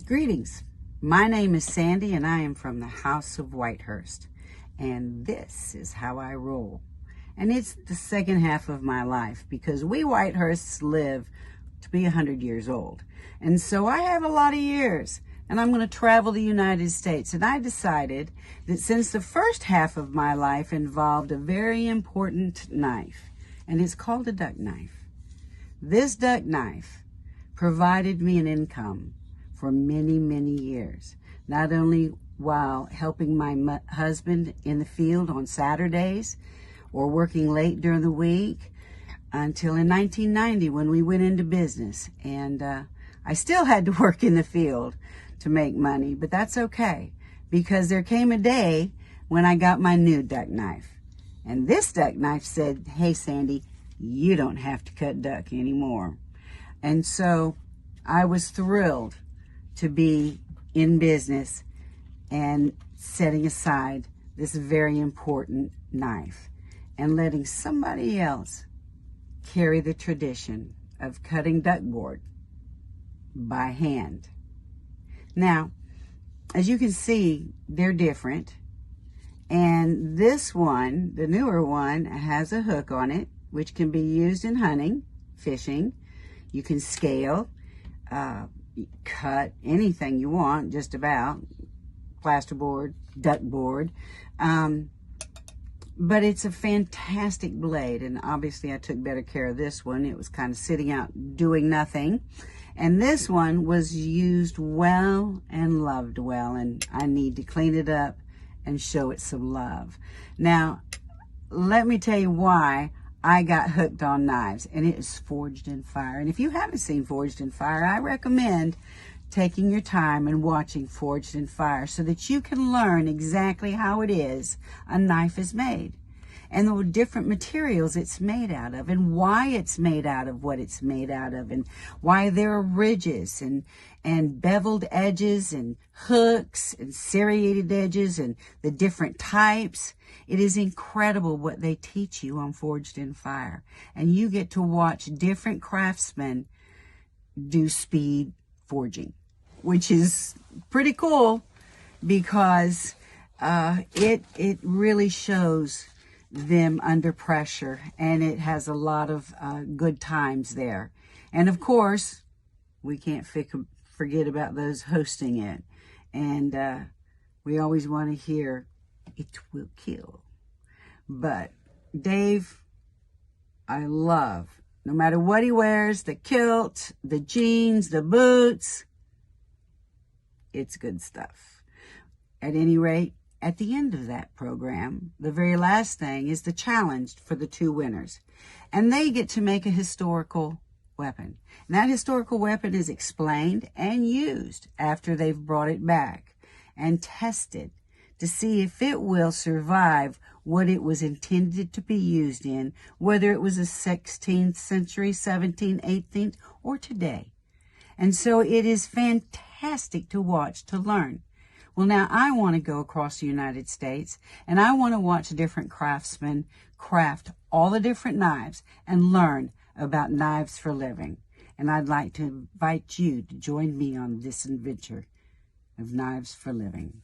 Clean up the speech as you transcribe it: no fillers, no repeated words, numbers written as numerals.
Greetings. My name is Sandy and I am from the House of Whitehurst. And this is how I roll. And it's the second half of my life because we Whitehursts live to be 100 years old. And so I have a lot of years and I'm going to travel the United States. And I decided that since the first half of my life involved a very important knife, and it's called a duct knife. This duct knife provided me an income for many, many years, not only while helping my husband in the field on Saturdays or working late during the week until in 1990 when we went into business. And I still had to work in the field to make money, but that's okay because there came a day when I got my new duct knife. And this duct knife said, "Hey, Sandy, you don't have to cut duck anymore." And so I was thrilled to be in business and setting aside this very important knife and letting somebody else carry the tradition of cutting duck board by hand. Now, as you can see, they're different. And this one, the newer one, has a hook on it, which can be used in hunting, fishing. You can scale, cut anything you want, just about, plasterboard, duck board. But it's a fantastic blade, and obviously I took better care of this one. It was kind of sitting out doing nothing. And this one was used well and loved well, and I need to clean it up and show it some love. Now, let me tell you why I got hooked on knives, and it is Forged in Fire. And if you haven't seen Forged in Fire, I recommend taking your time and watching Forged in Fire so that you can learn exactly how it is a knife is made and the different materials it's made out of and why it's made out of what it's made out of and why there are ridges and beveled edges and hooks and serrated edges and the different types. It is incredible what they teach you on Forged in Fire. And you get to watch different craftsmen do speed forging, which is pretty cool because it really shows them under pressure, and it has a lot of good times there. And of course, we can't forget about those hosting it. And we always want to hear, "It will kill." But Dave, I love, no matter what he wears, the kilt, the jeans, the boots, it's good stuff. At any rate, at the end of that program, the very last thing is the challenge for the two winners. And they get to make a historical weapon. And that historical weapon is explained and used after they've brought it back and tested to see if it will survive what it was intended to be used in, whether it was a 16th century, 17th, 18th, or today. And so it is fantastic to watch, to learn. Well, now I want to go across the United States and I want to watch different craftsmen craft all the different knives and learn about knives for living. And I'd like to invite you to join me on this adventure of knives for living.